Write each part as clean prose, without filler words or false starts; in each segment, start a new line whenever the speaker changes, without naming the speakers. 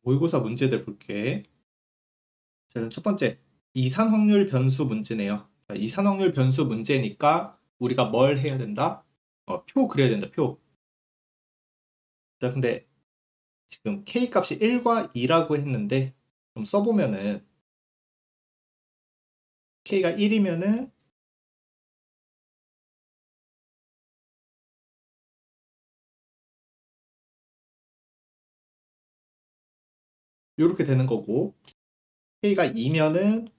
모의고사 문제들 볼게. 자, 첫 번째, 이산 확률 변수 문제네요. 자, 이산 확률 변수 문제니까 우리가 뭘 해야 된다? 표 그려야 된다, 표. 자, 근데 지금 k 값이 1과 2라고 했는데 좀 써보면은 k가 1이면은 이렇게 되는 거고, k가 2면은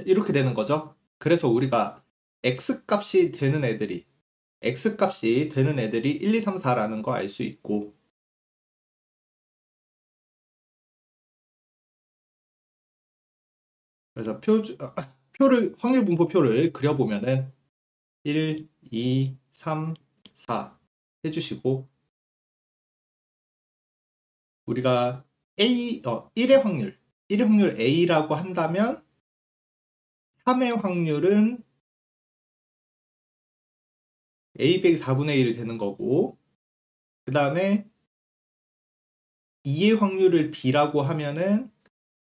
이렇게 되는 거죠. 그래서 우리가 x 값이 되는 애들이 1, 2, 3, 4라는 거 알 수 있고, 그래서 표를 확률 분포표를 그려보면은 1, 2, 3, 4 해주시고, 우리가 1의 확률 A라고 한다면 3의 확률은 A 빼기 4분의 1이 되는 거고, 그 다음에 2의 확률을 B라고 하면은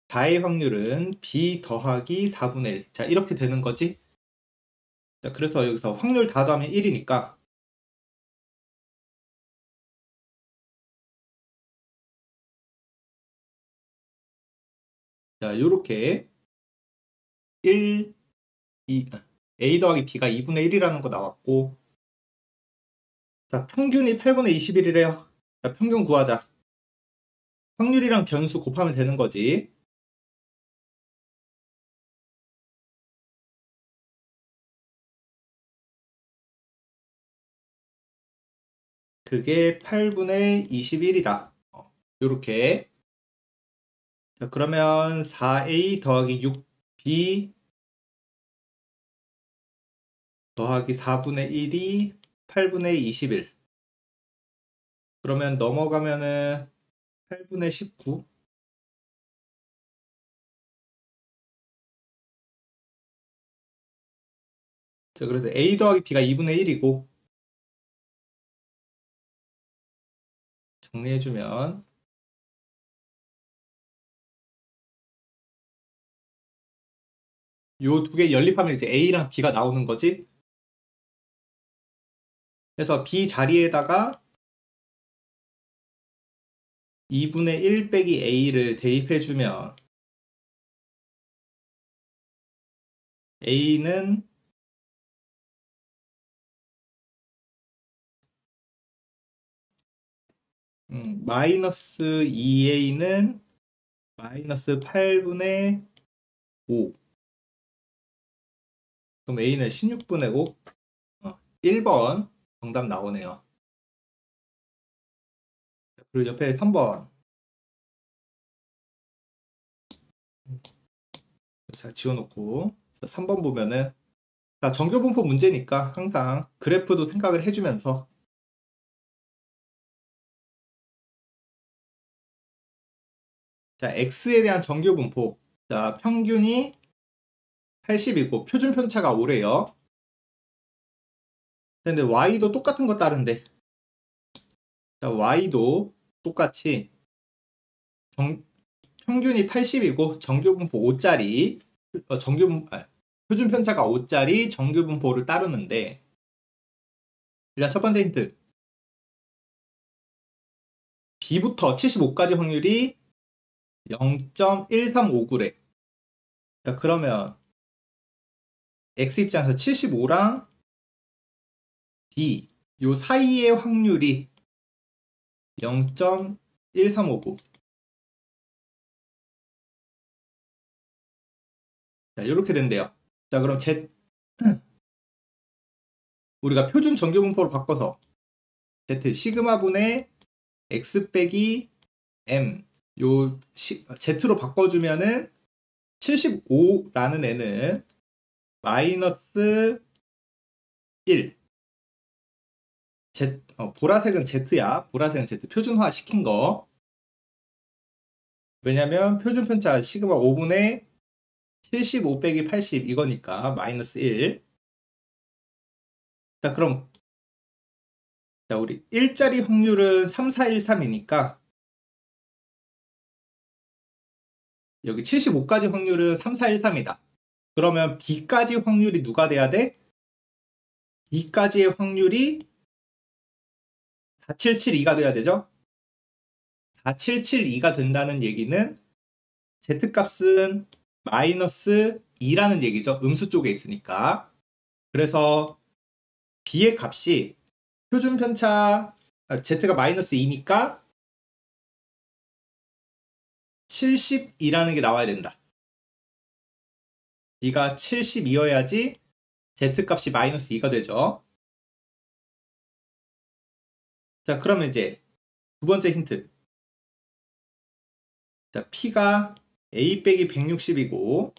4의 확률은 B 더하기 4분의 1. 자, 이렇게 되는 거지. 자, 그래서 여기서 확률 다 더하면 1이니까 자, 요렇게 1, 2, A 더하기 B가 2분의 1이라는 거 나왔고, 자, 평균이 8분의 21이래요. 자, 평균 구하자. 확률이랑 변수 곱하면 되는 거지. 그게 8분의 21이다. 요렇게. 자, 그러면 4A 더하기 6B 더하기 4분의 1이 8분의 21. 그러면 넘어가면은 8분의 19. 자, 그래서 A 더하기 B가 2분의 1이고, 정리해주면, 요 두 개 연립하면 이제 A랑 B가 나오는 거지. 그래서 B 자리에다가 2분의 1 빼기 A를 대입해주면 A는 마이너스 2A는 마이너스 8분의 5. 그럼 A는 16분의 5. 1번 정답 나오네요. 그리고 옆에 3번. 자, 지워놓고. 3번 보면은, 자, 정교분포 문제니까 항상 그래프도 생각을 해주면서, 자, X에 대한 정교분포. 자, 평균이 80이고 표준 편차가 5래요. 근데 Y도 똑같은 거 따른대. 자, Y도 똑같이 평균이 80이고 정교분포 5짜리 표준 편차가 5짜리 정교분포를 따르는데, 일단 첫 번째 힌트. B부터 75까지 확률이 0.1359래. 자, 그러면 X 입장에서 75랑 B 요 사이의 확률이 0.1359. 자, 이렇게 된대요. 자, 그럼 우리가 표준 정교분포로 바꿔서 Z 시그마분의 X 빼기 M Z로 바꿔주면은 75라는 애는 마이너스 1. 보라색은 Z야. 보라색은 Z 표준화 시킨 거. 왜냐면 표준 편차 시그마 5분의 75 빼기 80 이거니까 마이너스 1. 자, 그럼 자, 우리 일자리 확률은 3413이니까 여기 75까지 확률은 3413이다. 그러면 B까지 확률이 누가 돼야 돼? B까지의 확률이 4772가 돼야 되죠? 4772가 된다는 얘기는 Z값은 마이너스 2라는 얘기죠. 음수 쪽에 있으니까. 그래서 B의 값이 표준 편차 Z가 마이너스 2니까 72라는 게 나와야 된다. B가 72여야지 Z값이 마이너스 2가 되죠. 자, 그러면 이제 두 번째 힌트. 자, P가 A 빼기 160이고,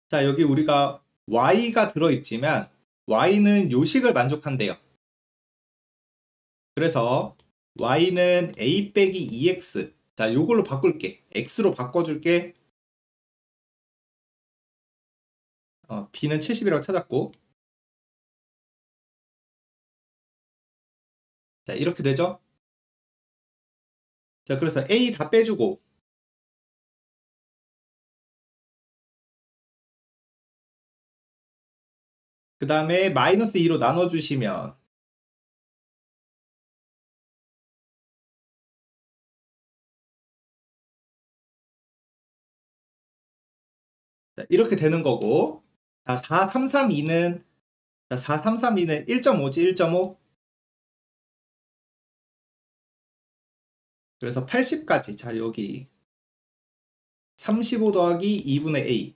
자, 여기 우리가 Y가 들어있지만, Y는 요식을 만족한대요. 그래서 Y는 A 빼기 2X. 자, 요걸로 바꿀게. X로 바꿔줄게. B는 70이라고 찾았고. 자, 이렇게 되죠? 자, 그래서 A 다 빼주고, 그 다음에 마이너스 2로 나눠주시면, 자, 이렇게 되는 거고, 자, 4332는, 자, 4332는 1.5지, 1.5. 그래서 80까지, 자, 여기 35 더하기 2분의 A.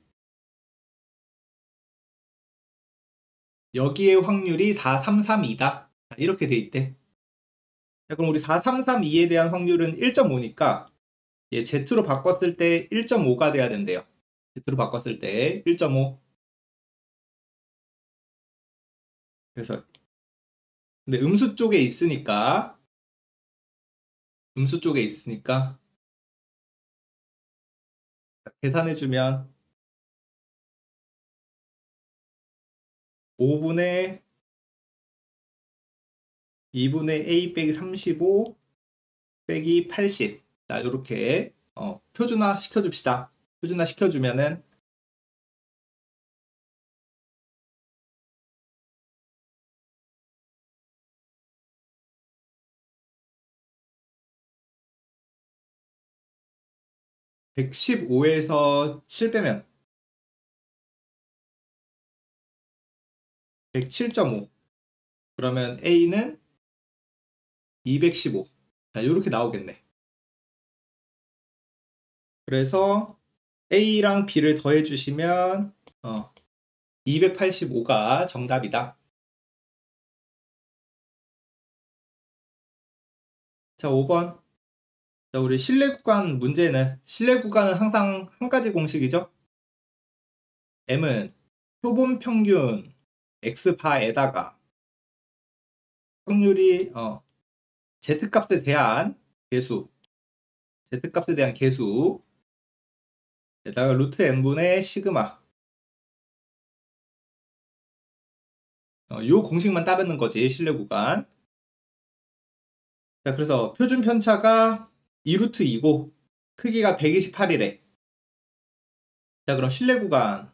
여기에 확률이 4332다. 이렇게 돼 있대. 자, 그럼 우리 4332에 대한 확률은 1.5니까 얘 Z로 바꿨을 때 1.5가 돼야 된대요. Z로 바꿨을 때 1.5. 그래서 근데 음수 쪽에 있으니까 계산해주면 5분의 2분의 A 빼기 35 빼기 80. 자, 요렇게 표준화 시켜줍시다. 표준화 시켜주면은 (115에서) 7 빼면 107.5. 그러면 A는 215. 자, 요렇게 나오겠네. 그래서 A랑 B를 더해주시면 285가 정답이다. 자, 5번. 자, 우리 실내 구간은 항상 한 가지 공식이죠. M은 표본 평균 X바에다가 확률이 Z값에 대한 개수 에다가 루트 n분의 시그마. 요 공식만 따르는 거지, 실내 구간. 자, 그래서 표준 편차가 2루트 2고 크기가 128이래. 자, 그럼 실내 구간.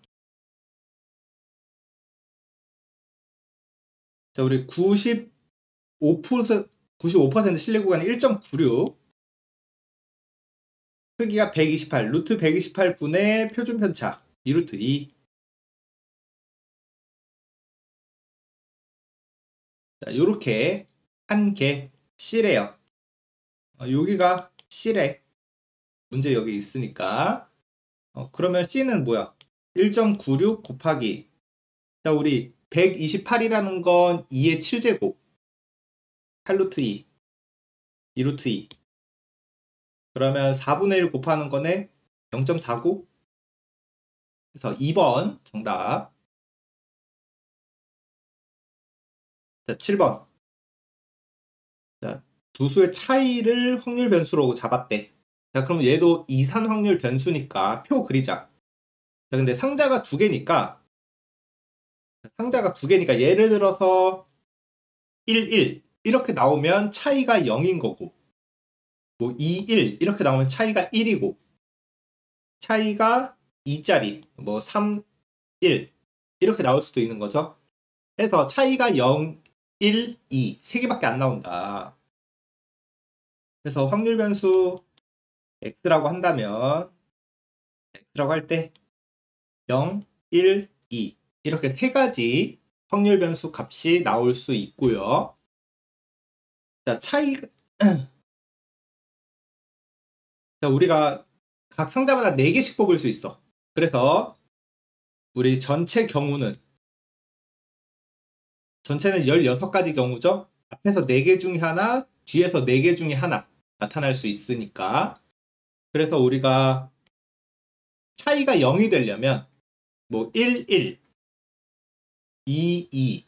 자, 우리 95% 실내 구간이 1.96. 크기가 128, 루트 128분의 표준 편차 2루트 2. 자, 요렇게 한 개 C래요. 여기가 C래. 문제 여기 있으니까. 그러면 C는 뭐야? 1.96 곱하기. 자, 우리 128이라는 건 2의 7제곱. 8루트 2. 2루트 2. 그러면 4분의 1 곱하는 거네. 0.49. 그래서 2번 정답. 자, 7번. 자, 두 수의 차이를 확률 변수로 잡았대. 자, 그럼 얘도 이산 확률 변수니까 표 그리자. 자, 근데 상자가 두 개니까 상자가 두 개니까 예를 들어서 1, 1 이렇게 나오면 차이가 0인 거고, 뭐 2, 1 이렇게 나오면 차이가 1이고, 차이가 2짜리 뭐 3, 1 이렇게 나올 수도 있는 거죠. 그래서 차이가 0, 1, 2 세 개밖에 안 나온다. 그래서 확률 변수 x라고 한다면 x라고 할 때 0, 1, 2 이렇게 세 가지 확률 변수 값이 나올 수 있고요. 자, 자, 우리가 각 상자마다 4개씩 뽑을 수 있어. 그래서 우리 전체는 16가지 경우죠. 앞에서 4개 중에 하나, 뒤에서 4개 중에 하나 나타날 수 있으니까. 그래서 우리가 차이가 0이 되려면 뭐 1, 1, 2, 2.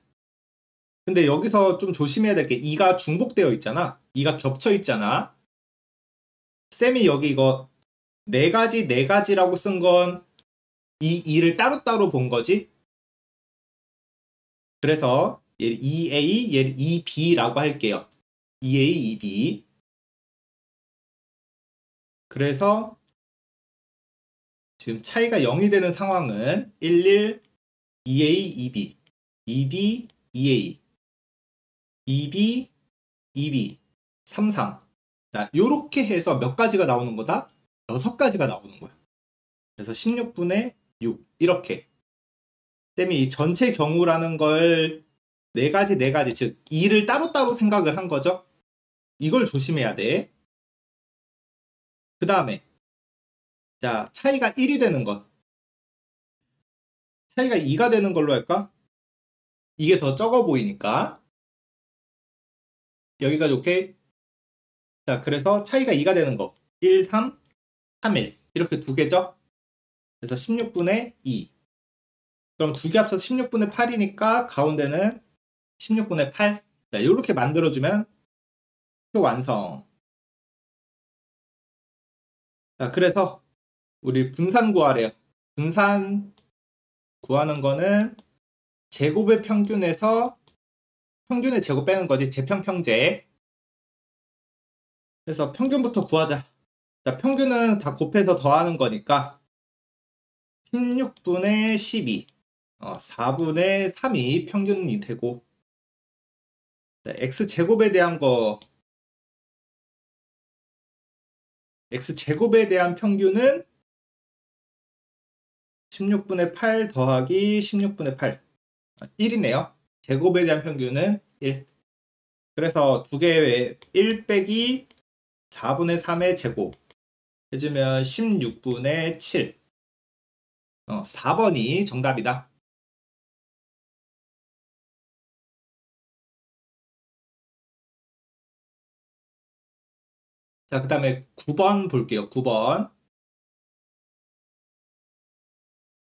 근데 여기서 좀 조심해야 될 게 2가 중복되어 있잖아. 2가 겹쳐 있잖아. 쌤이 여기 이거 4가지라고 쓴 건 이 2를 따로따로 본 거지. 그래서 얘를 2A, 얘를 2B라고 할게요. 2A, 2B. 그래서 지금 차이가 0이 되는 상황은 11, 2A, 2B, 2B, 2A, 2B, 2B, 3, 3. 자, 요렇게 해서 몇 가지가 나오는 거다? 6가지가 나오는 거야. 그래서 16분의 6 이렇게. 쌤이 이 전체 경우라는 걸 4가지, 즉 2를 따로따로 생각을 한 거죠. 이걸 조심해야 돼. 그 다음에 자, 차이가 1이 되는 것. 차이가 2가 되는 걸로 할까? 이게 더 적어 보이니까. 여기까지 오케이? 자, 그래서 차이가 2가 되는 거. 1, 3, 3, 1. 이렇게 두 개죠? 그래서 16분의 2. 그럼 두 개 합쳐서 16분의 8이니까 가운데는 16분의 8. 자, 이렇게 만들어주면 표 완성. 자, 그래서 우리 분산 구하래요. 분산 구하는 거는 제곱의 평균에서 평균의 제곱 빼는 거지. 제평평제. 그래서 평균부터 구하자. 자, 평균은 다 곱해서 더하는 거니까 16분의 12. 4분의 3이 평균이 되고, 자, x제곱에 대한 거, x제곱에 대한 평균은 16분의 8 더하기 16분의 8. 1이네요. 제곱에 대한 평균은 1. 그래서 두 개의 1 빼기 4분의 3의 제곱 해주면 16분의 7. 4번이 정답이다. 자, 그 다음에 9번 볼게요. 9번.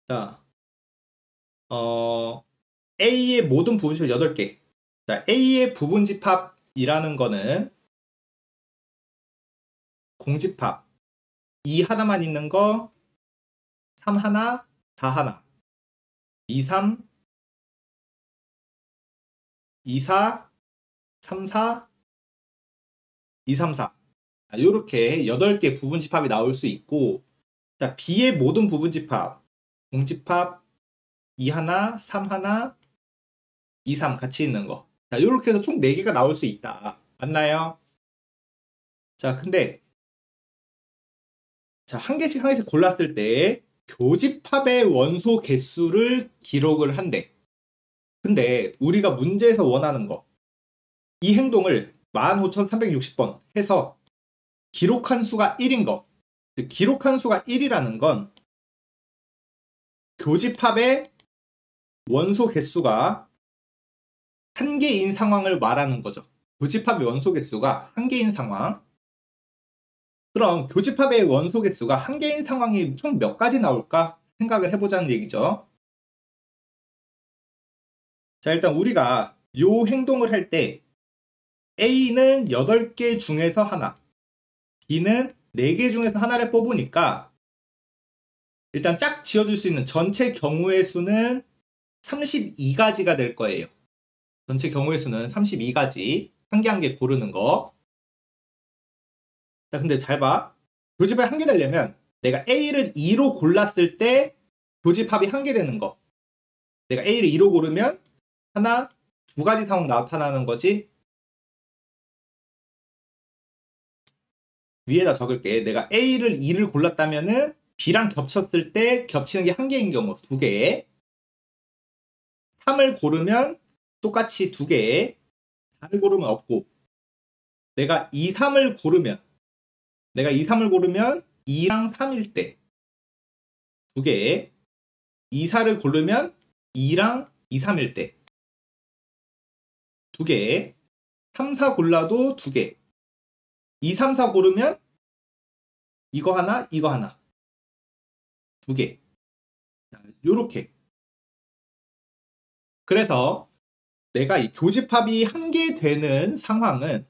자, A의 모든 부분집합 8개. 자, A의 부분집합이라는 거는 공집합 2 하나만 있는 거 3 하나, 4 하나, 2, 3, 2, 4, 3, 4, 2, 3, 4. 이렇게 8개 부분집합이 나올 수 있고, 자, B의 모든 부분집합, 공집합 2 하나, 3 하나, 2, 3 같이 있는 거. 자, 이렇게 해서 총 4개가 나올 수 있다. 맞나요? 자, 근데 자, 한 개씩 골랐을 때 교집합의 원소 개수를 기록을 한대. 근데 우리가 문제에서 원하는 거, 이 행동을 15,360번 해서 기록한 수가 1인 거. 즉, 기록한 수가 1이라는 건 교집합의 원소 개수가 1개인 상황을 말하는 거죠. 교집합의 원소 개수가 1개인 상황. 그럼 교집합의 원소 개수가 1개인 상황이 총 몇 가지 나올까 생각을 해보자는 얘기죠. 자, 일단 우리가 요 행동을 할 때 A는 8개 중에서 하나, B는 4개 중에서 하나를 뽑으니까 일단 짝 지어줄 수 있는 전체 경우의 수는 32가지가 될 거예요. 전체 경우의 수는 32가지. 한 개 한 개 고르는 거. 자, 근데 잘 봐. 교집합이 한 개 되려면 내가 A를 2로 골랐을 때 교집합이 한 개 되는 거. 내가 A를 2로 고르면 하나, 두 가지 상황 나타나는 거지. 위에다 적을게. 내가 A를 2를 골랐다면은 B랑 겹쳤을 때 겹치는 게 한 개인 경우 두 개. 3을 고르면 똑같이 두 개. 4를 고르면 없고. 내가 2, 3을 고르면 2랑 3일 때 두 개. 2, 4를 고르면 2랑 2, 3일 때 두 개. 3, 4 골라도 두 개. 2, 3, 4 고르면 이거 하나, 이거 하나. 두 개. 요렇게. 그래서 내가 이 교집합이 한 개 되는 상황은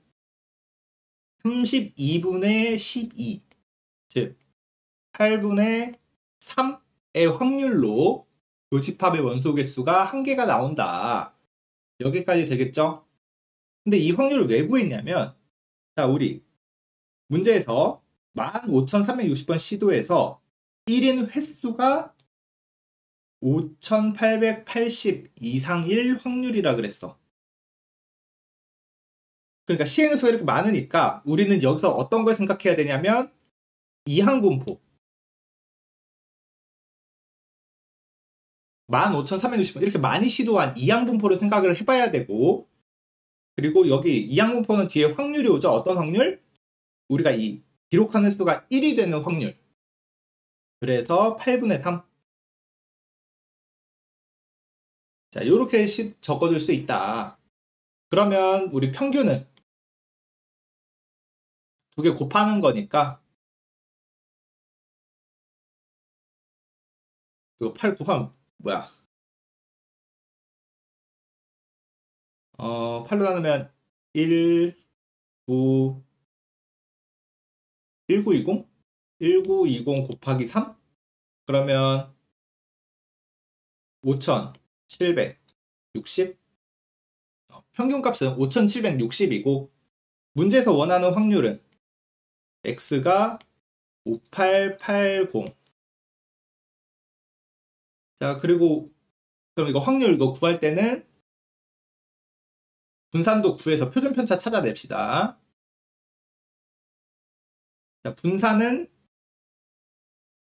32분의 12, 즉 8분의 3의 확률로 교집합의 원소 개수가 한 개가 나온다. 여기까지 되겠죠? 근데 이 확률을 왜 구했냐면, 자, 우리 문제에서 15,360번 시도에서 1인 횟수가 5,880 이상일 확률이라 그랬어. 그러니까 시행수가 이렇게 많으니까 우리는 여기서 어떤 걸 생각해야 되냐면 이항분포. 15,360번 이렇게 많이 시도한 이항분포를 생각을 해봐야 되고, 그리고 여기 이항분포는 뒤에 확률이 오죠. 어떤 확률? 우리가 이 기록한 횟수가 1이 되는 확률. 그래서 8분의 3. 자, 이렇게 적어줄 수 있다. 그러면 우리 평균은 두 개 곱하는 거니까 이거 8 곱하면 뭐야? 8로 나누면 1, 9, 1920? 1920 곱하기 3? 그러면 5,760? 평균값은 5,760이고 문제에서 원하는 확률은 x가 5880. 자, 그리고 그럼 이거 확률 이거 구할 때는 분산도 구해서 표준편차 찾아냅시다. 자, 분산은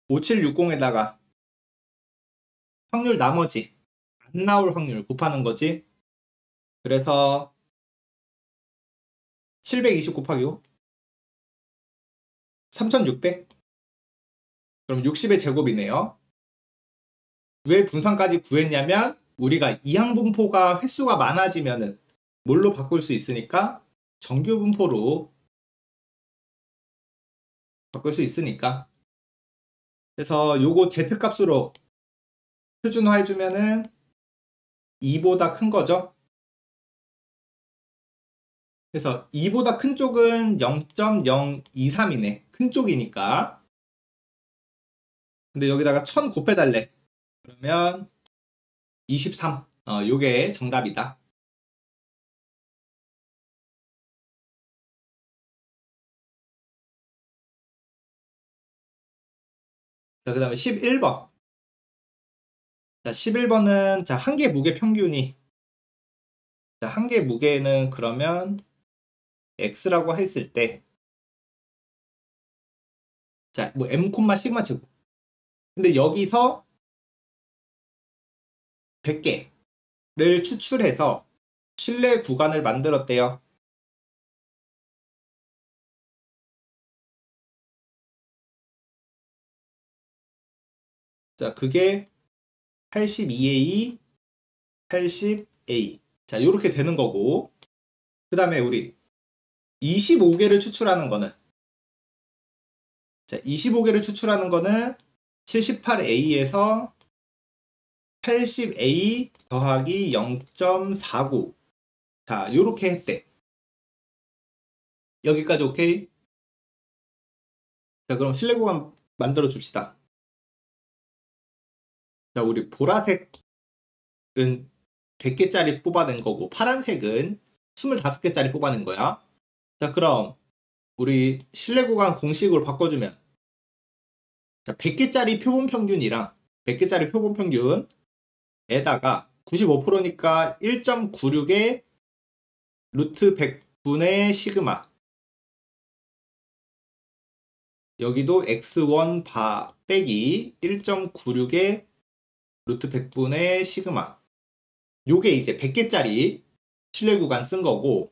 5760에다가 확률 나머지 안 나올 확률 곱하는 거지. 그래서 720 곱하기 5 3600. 그럼 60의 제곱이네요. 왜 분산까지 구했냐면 우리가 이항분포가 횟수가 많아지면은 뭘로 바꿀 수 있으니까 정규분포로 바꿀 수 있으니까. 그래서 요거 Z값으로 표준화해주면은 2보다 큰 거죠. 그래서 2보다 큰 쪽은 0.023이네. 큰 쪽이니까. 근데 여기다가 1000 곱해달래. 그러면 23. 요게 정답이다. 자, 그 다음에 11번. 자, 11번은, 자, 한 개 무게 평균이. 자, 한 개 무게는 그러면 x라고 했을 때. 자, 뭐 m, 시그마 제곱. 근데 여기서 100개를 추출해서 실내 구간을 만들었대요. 자, 그게 82A, 80A. 자, 요렇게 되는 거고. 그 다음에 우리 25개를 추출하는 거는, 자, 25개를 추출하는 거는 78A에서 80A 더하기 0.49. 자, 요렇게 했대. 여기까지 오케이? 자, 그럼 실내 구간 만들어 줍시다. 자, 우리 보라색을 100개짜리 뽑아낸 거고 파란색은 25개짜리 뽑아낸 거야. 자, 그럼 우리 실내 구간 공식으로 바꿔주면 자, 100개짜리 표본 평균이랑 100개짜리 표본 평균에다가 95%니까 1.96의 루트 100분의 시그마, 여기도 x1 바 빼기 1.96의 루트 100분의 시그마, 요게 이제 100개짜리 실내 구간 쓴 거고,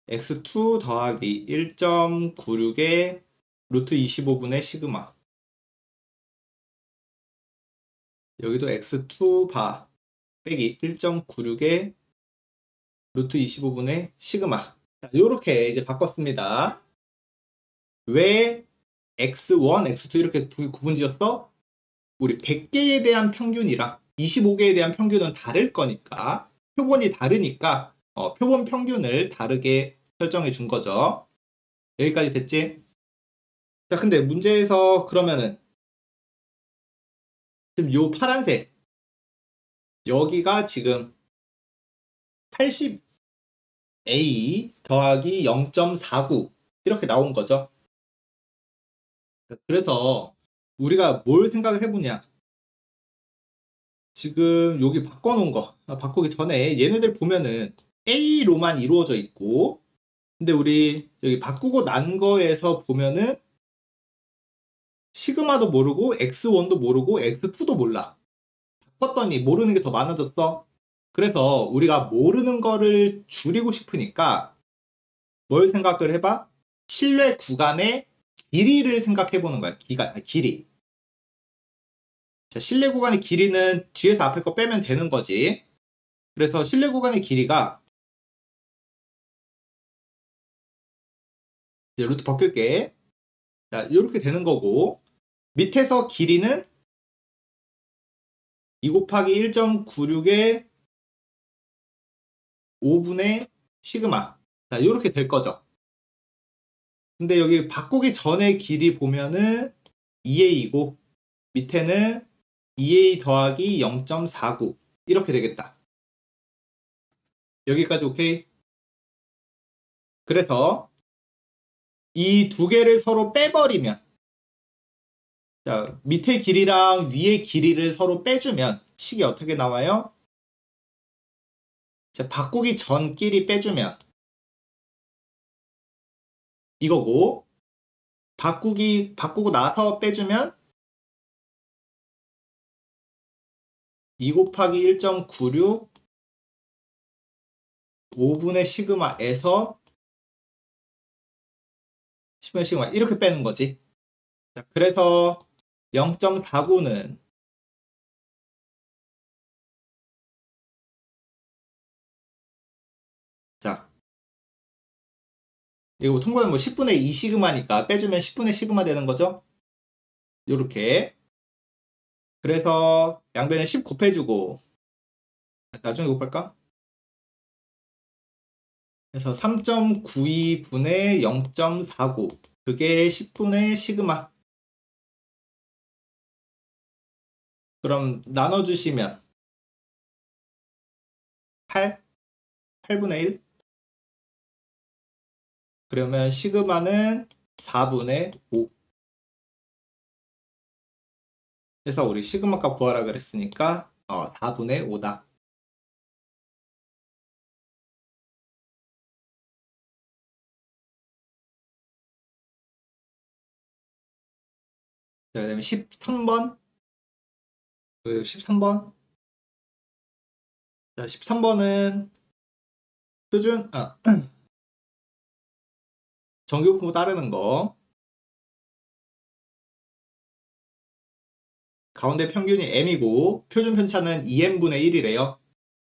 x2 더하기 1.96의 루트 25분의 시그마, 여기도 x2 바 빼기 1.96의 루트 25분의 시그마. 요렇게 이제 바꿨습니다. 왜 x1, x2 이렇게 두 구분 지었어? 우리 100개에 대한 평균이랑 25개에 대한 평균은 다를 거니까, 표본이 다르니까 표본 평균을 다르게 설정해 준 거죠. 여기까지 됐지? 자, 근데 문제에서 그러면은 지금 요 파란색 여기가 지금 80A 더하기 0.49 이렇게 나온 거죠. 그래서 우리가 뭘 생각을 해보냐, 지금 여기 바꿔놓은 거, 바꾸기 전에 얘네들 보면은 A로만 이루어져 있고, 근데 우리 여기 바꾸고 난 거에서 보면은 시그마도 모르고 x1도 모르고 x2도 몰라. 바꿨더니 모르는 게 더 많아졌어. 그래서 우리가 모르는 거를 줄이고 싶으니까 뭘 생각을 해봐? 실내 구간의 길이를 생각해 보는 거야. 길이. 자, 실내 구간의 길이는 뒤에서 앞에 거 빼면 되는 거지. 그래서 실내 구간의 길이가, 이제 루트 벗길게. 자, 이렇게 되는 거고, 밑에서 길이는 2 곱하기 1.96의 5분의 시그마. 자, 이렇게 될 거죠. 근데 여기 바꾸기 전에 길이 보면은 2a이고, 밑에는 2a 더하기 0.49 이렇게 되겠다. 여기까지 오케이? 그래서 이 두 개를 서로 빼버리면, 자, 밑에 길이랑 위에 길이를 서로 빼주면 식이 어떻게 나와요? 자, 바꾸기 전 끼리 빼주면 이거고, 바꾸고 나서 빼주면 2 곱하기 1.96 5분의 시그마에서 10분의 시그마 이렇게 빼는 거지. 자, 그래서 0.49는 자, 이거 통과는 뭐 10분의 2 시그마니까 빼주면 10분의 시그마 되는 거죠. 요렇게. 그래서 양변에 10 곱해주고, 나중에 곱할까? 그래서 3.92분의 0.49 그게 10분의 시그마. 그럼 나눠주시면 8분의 1. 그러면 시그마는 4분의 5. 그래서 우리 시그마 값 구하라 그랬으니까 4분의 5다. 그 다음에 13번. 13번. 자, 13번은 표준, 정규분모 따르는 거. 가운데 평균이 m이고 표준 편차는 2m분의 1이래요.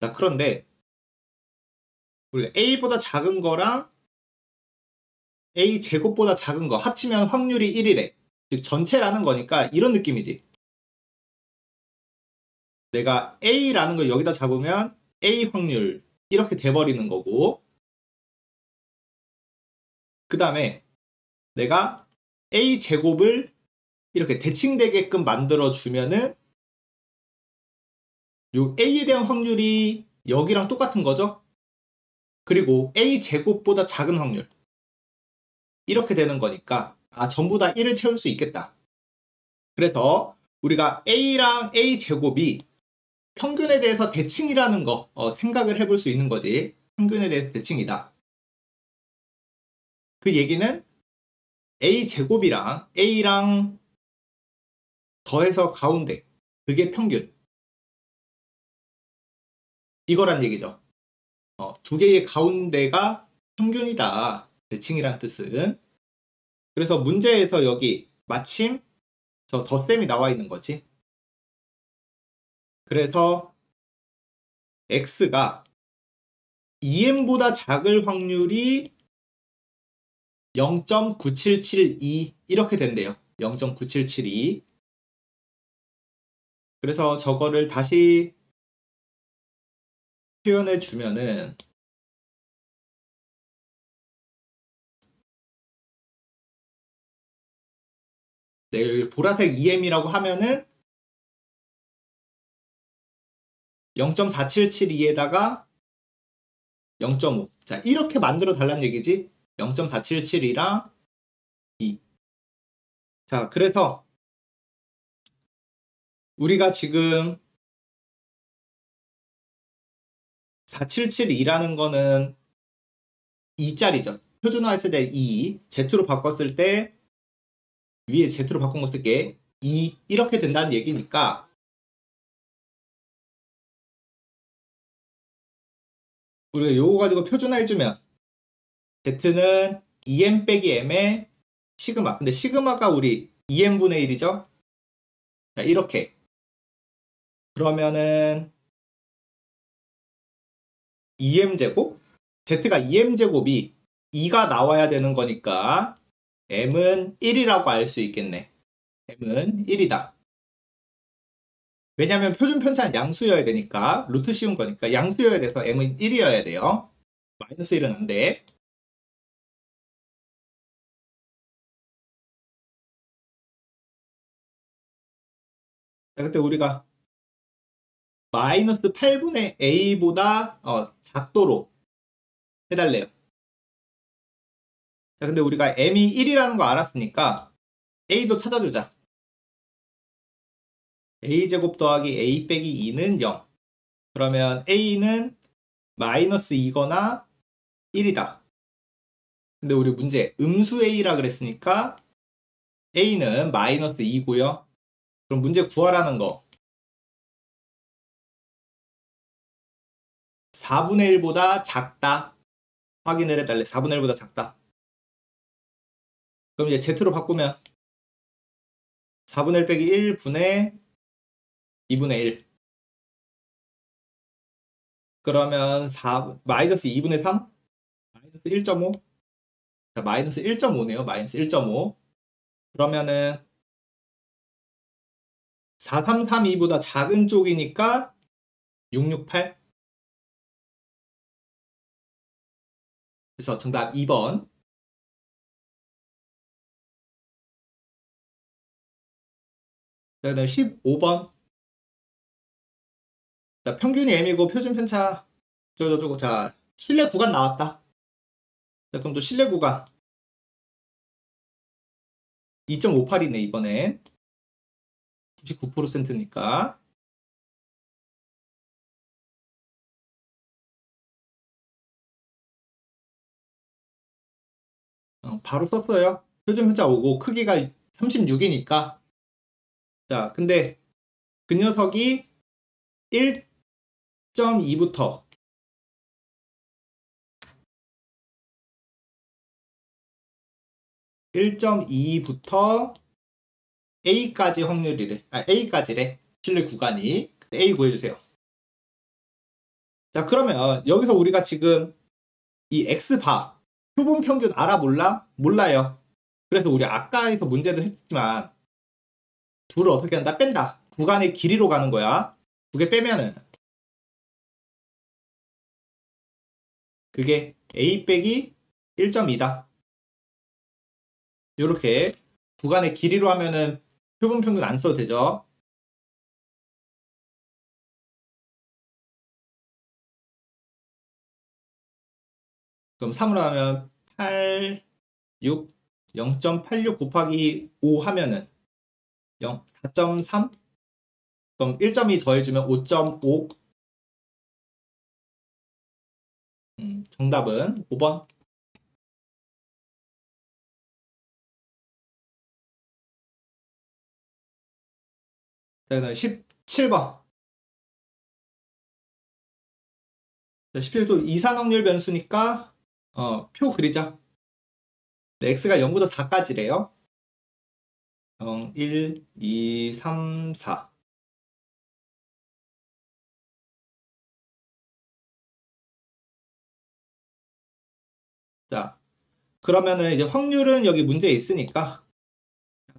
자, 그런데 우리가 a보다 작은 거랑 a 제곱보다 작은 거 합치면 확률이 1이래. 즉 전체라는 거니까 이런 느낌이지. 내가 a라는 걸 여기다 잡으면 a 확률 이렇게 돼버리는 거고, 그 다음에 내가 a 제곱을 이렇게 대칭되게끔 만들어 주면은 요 A에 대한 확률이 여기랑 똑같은 거죠. 그리고 A 제곱보다 작은 확률 이렇게 되는 거니까 전부 다 1을 채울 수 있겠다. 그래서 우리가 A랑 A 제곱이 평균에 대해서 대칭이라는 거 생각을 해볼 수 있는 거지. 평균에 대해서 대칭이다. 그 얘기는 A 제곱이랑 A랑 더해서 가운데 그게 평균 이거란 얘기죠. 두 개의 가운데가 평균이다. 대칭이란 뜻은. 그래서 문제에서 여기 마침 저 덧셈이 나와 있는 거지. 그래서 x가 2m보다 작을 확률이 0.9772 이렇게 된대요. 0.9772. 그래서 저거를 다시 표현해 주면은 여기 보라색 2m이라고 하면은 0.4772에다가 0.5. 자, 이렇게 만들어 달라는 얘기지. 0.477이랑 2. 자, 그래서 우리가 지금 4772라는 거는 2짜리죠. 표준화했을 때 2, Z로 바꿨을 때 위에 Z로 바꾼 거 쓸게 2 이렇게 된다는 얘기니까 우리가 요거 가지고 표준화해주면 Z는 2m 빼기 m의 시그마. 근데 시그마가 우리 2m분의 1이죠. 자, 이렇게. 그러면은 2m제곱? Z가 2m제곱이 2가 나와야 되는 거니까 m은 1이라고 알 수 있겠네. m은 1이다. 왜냐면 표준 편차는 양수여야 되니까 루트 씌운 거니까 양수여야 돼서 m은 1이어야 돼요. 마이너스 1은 안 돼. 자, 그때 우리가 마이너스 8분의 a보다 작도로 해달래요. 자, 근데 우리가 m이 1이라는 거 알았으니까 a도 찾아주자. a제곱 더하기 a 빼기 2는 0. 그러면 a는 마이너스 2거나 1이다. 근데 우리 문제 음수 a라 그랬으니까 a는 마이너스 2고요. 그럼 문제 구하라는 거 4분의 1보다 작다. 확인을 해달래. 4분의 1보다 작다. 그럼 이제 Z로 바꾸면 4분의 1 빼기 1분의 2분의 1. 그러면 마이너스 2분의 3? 마이너스 1.5? 자, 마이너스 1.5네요. 마이너스 1.5. 그러면은 4332보다 작은 쪽이니까 668. 그래서 정답 2번. 그 다음에 15번. 자, 평균이 m이고 표준 편차 저거 자, 실내 구간 나왔다. 자, 그럼 또 실내 구간 2.58이네 이번엔. 99%니까. 바로 썼어요. 표준 편차 오고 크기가 36이니까. 자, 근데 그 녀석이 1.2부터 1.2부터 A까지 확률이래. A까지래. 실내 구간이. A 구해주세요. 자, 그러면 여기서 우리가 지금 이 X바, 표본 평균 알아 몰라? 몰라요. 그래서 우리 아까에서 문제도 했지만 둘을 어떻게 한다? 뺀다. 구간의 길이로 가는 거야. 두 개 빼면은 그게 A 빼기 1.2다. 요렇게 구간의 길이로 하면은 표본 평균 안 써도 되죠. 그럼 3으로 하면 8, 6, 0.86 곱하기 5 하면은 4.3? 그럼 1.2 더해주면 5.5. 정답은 5번. 자, 그다음 17번. 자, 17도 이산 확률 변수니까 표 그리자. 네, x가 0부터 4까지래요. 0, 1, 2, 3, 4. 자, 그러면은 이제 확률은 여기 문제에 있으니까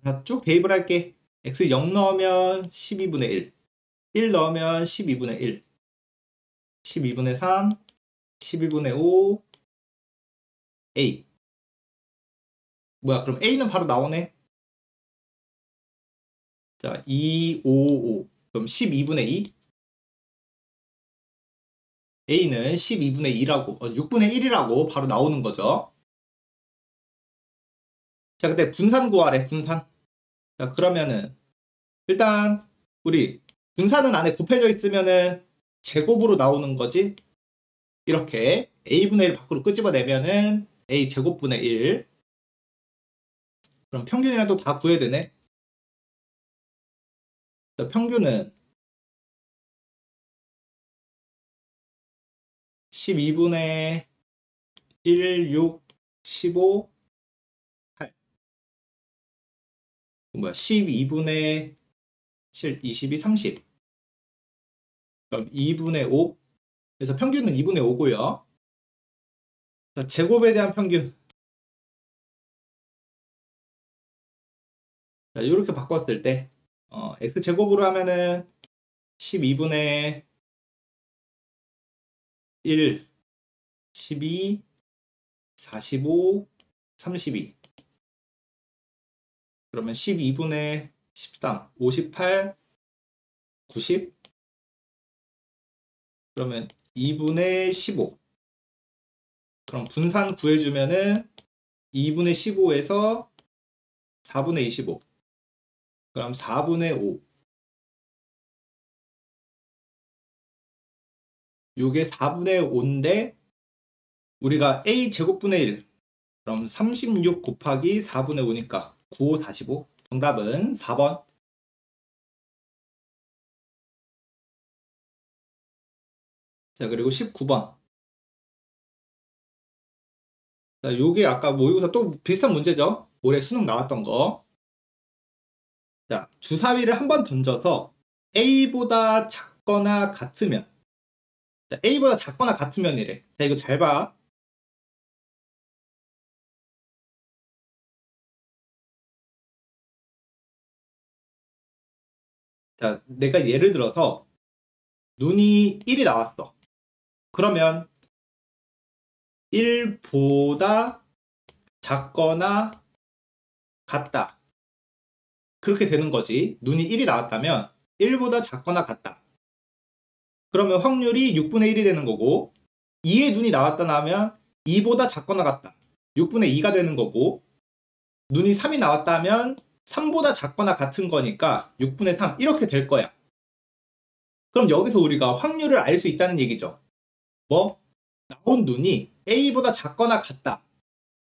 자, 쭉 대입을 할게. x 0 넣으면 12분의 1, 1 넣으면 12분의 1, 12분의 3, 12분의 5, a. 뭐야, 그럼 a는 바로 나오네. 자, 2, 5, 5. 그럼 12분의 2. a는 12분의 2라고, 6분의 1이라고 바로 나오는 거죠. 자, 근데 분산 구하래, 분산. 자, 그러면은 일단 우리 분산은 안에 곱해져 있으면은 제곱으로 나오는 거지. 이렇게 a분의 1 밖으로 끄집어내면은 a 제곱분의 1. 그럼 평균이라도 다 구해야 되네. 자, 평균은 12분의 1, 6, 15, 8. 뭐야, 12분의 7, 22, 30. 그럼 2분의 5. 그래서 평균은 2분의 5고요. 자, 제곱에 대한 평균. 자, 이렇게 바꿨을 때 x제곱으로 하면은 12분의 1, 12, 45, 32. 그러면 12분의 13, 58, 90. 그러면 2분의 15. 그럼 분산 구해주면은 2분의 15에서 4분의 25. 그럼 4분의 5. 요게 4분의 5인데 우리가 a 제곱분의 1. 그럼 36 곱하기 4분의 5니까 9, 5, 45. 정답은 4번. 자, 그리고 19번. 자, 요게 아까 모의고사 또 비슷한 문제죠? 올해 수능 나왔던 거. 자, 주사위를 한번 던져서 a보다 작거나 같으면. 자, a보다 작거나 같으면이래. 자, 이거 잘 봐. 자, 내가 예를 들어서 눈이 1이 나왔어. 그러면 1보다 작거나 같다. 그렇게 되는 거지. 눈이 1이 나왔다면 1보다 작거나 같다. 그러면 확률이 6분의 1이 되는 거고 2의 눈이 나왔다 하면 2보다 작거나 같다. 6분의 2가 되는 거고 눈이 3이 나왔다 하면 3보다 작거나 같은 거니까 6분의 3 이렇게 될 거야. 그럼 여기서 우리가 확률을 알 수 있다는 얘기죠. 뭐? 나온 눈이 A보다 작거나 같다.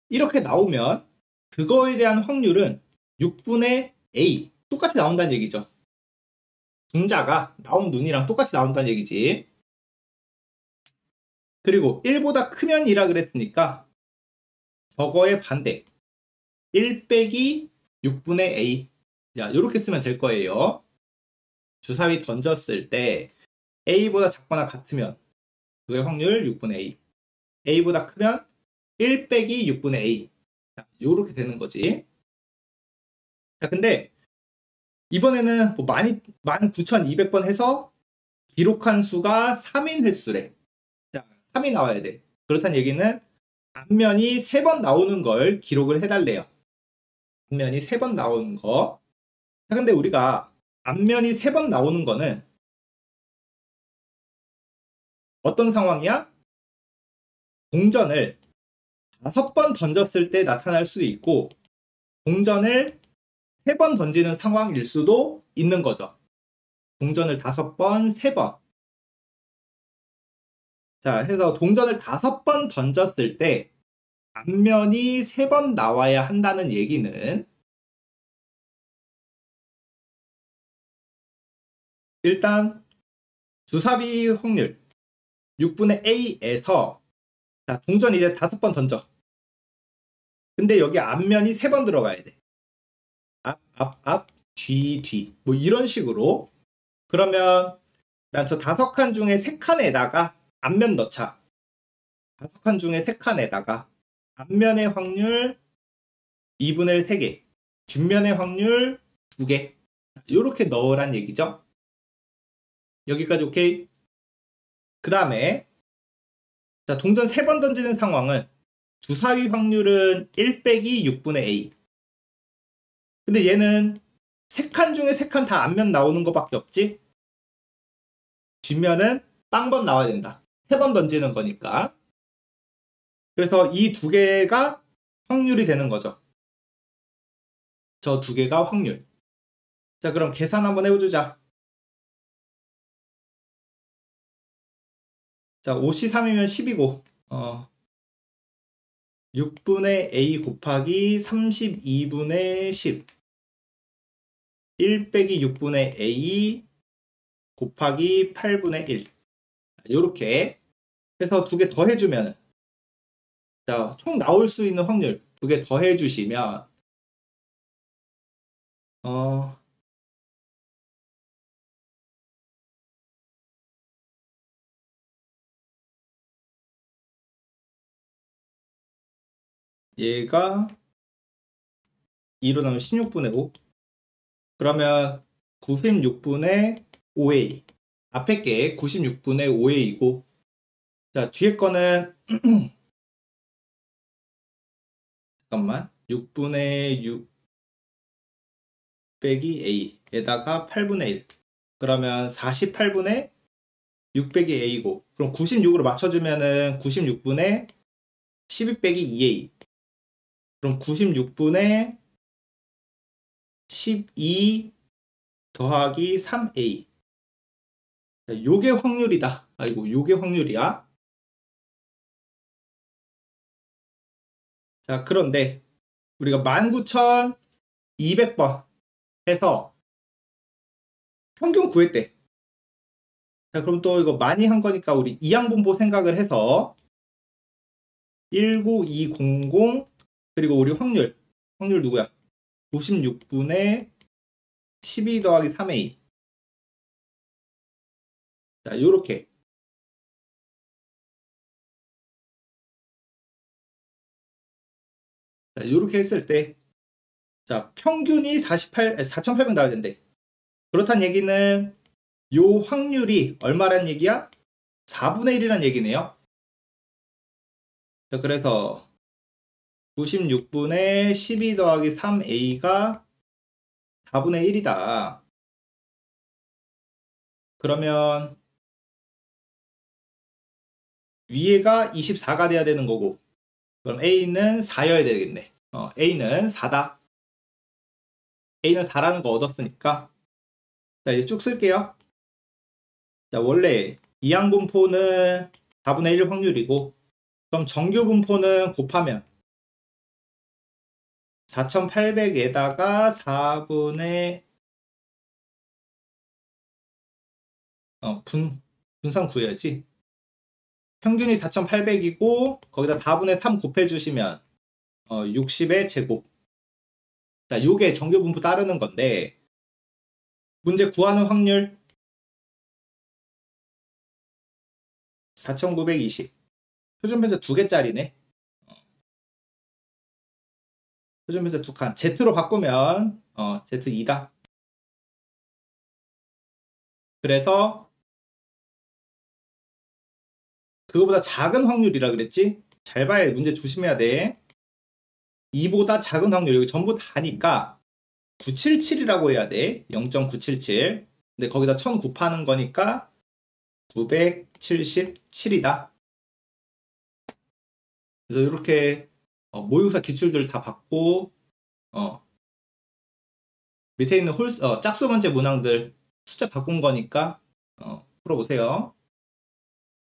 이렇게 나오면 그거에 대한 확률은 6분의 A 똑같이 나온다는 얘기죠. 분자가 나온 눈이랑 똑같이 나온다는 얘기지. 그리고 1보다 크면 2라 그랬으니까 저거의 반대 1 빼기 6분의 A. 야, 이렇게 쓰면 될 거예요. 주사위 던졌을 때 A보다 작거나 같으면 그의 확률 6분의 A. A보다 크면 1 빼기 6분의 A. 자, 요렇게 되는 거지. 자, 근데 이번에는 뭐 19,200번 해서 기록한 수가 3인 횟수래. 자, 3이 나와야 돼. 그렇다는 얘기는 앞면이 3번 나오는 걸 기록을 해달래요. 앞면이 3번 나오는 거. 자, 근데 우리가 앞면이 3번 나오는 거는 어떤 상황이야? 동전을 5번 던졌을 때 나타날 수도 있고, 동전을 3번 던지는 상황일 수도 있는 거죠. 동전을 5번, 3번. 자, 해서 동전을 5번 던졌을 때 앞면이 3번 나와야 한다는 얘기는, 일단 주사위 확률 6분의 A에서, 자, 동전 이제 5번 던져. 근데 여기 앞면이 3번 들어가야 돼. 앞, 뒤. 뭐 이런 식으로. 그러면 난 저 5칸 중에 3칸에다가 앞면 넣자. 5칸 중에 3칸에다가 앞면의 확률 2분의 1 3개, 뒷면의 확률 2개. 이렇게 넣으란 얘기죠. 여기까지 오케이? 그 다음에, 자, 동전 3번 던지는 상황은 주사위 확률은 1 빼기 6분의 A. 근데 얘는 3칸 중에 3칸 다 앞면 나오는 것밖에 없지? 뒷면은 빵번 나와야 된다. 3번 던지는 거니까. 그래서 이 2개가 확률이 되는 거죠. 저 2개가 확률. 자, 그럼 계산 한번 해주자. 자, 5C3이면 10이고, 6분의 A 곱하기 32분의 10. 1 빼기 6분의 A 곱하기 8분의 1. 요렇게 해서 2개 더해주면, 자, 총 나올 수 있는 확률 2개 더해주시면, 얘가 2로 나면 16분의 5. 그러면 96분의 5A. 앞에 게 96분의 5A이고, 자, 뒤에 거는, 잠깐만, 6분의 6 빼기 A에다가 8분의 1. 그러면 48분의 6 빼기 A고, 그럼 96으로 맞춰주면은 96분의 12 빼기 2A. 그럼 96분의 12 더하기 3A. 자, 요게 확률이다. 아이고, 요게 확률이야. 자, 그런데 우리가 19,200번 해서 평균 구했대. 자, 그럼 또 이거 많이 한 거니까 우리 이항분보 생각을 해서 19200, 그리고 우리 확률 누구야? 96분의 12 더하기 3A. 자, 요렇게. 자, 요렇게 했을 때, 자, 평균이 4,800 나와야 된대. 그렇단 얘기는 요 확률이 얼마란 얘기야? 4분의 1이란 얘기네요. 자, 그래서 96분의 12 더하기 3A가 4분의 1이다. 그러면 위에가 24가 돼야 되는 거고, 그럼 A는 4여야 되겠네. A는 4다. A는 4라는 거 얻었으니까, 자, 이제 쭉 쓸게요. 자, 원래 이항분포는 4분의 1 확률이고, 그럼 정규분포는 곱하면 4,800에다가 4분의 분산 구해야지. 평균이 4,800이고 거기다 4분의 3 곱해주시면 60의 제곱. 자, 요게 정규분포 따르는 건데, 문제 구하는 확률 4,920. 표준편차 2개짜리네. 표준편차 2칸. Z로 바꾸면 Z2다. 그래서 그거보다 작은 확률이라 그랬지? 잘 봐야 해. 문제 조심해야 돼. 2보다 작은 확률. 여기 전부 다니까 977이라고 해야 돼. 0.977. 근데 거기다 1000 곱하는 거니까 977이다. 그래서 이렇게 모의고사 기출들 다 받고 밑에 있는 짝수 번째 문항들 숫자 바꾼 거니까 풀어보세요.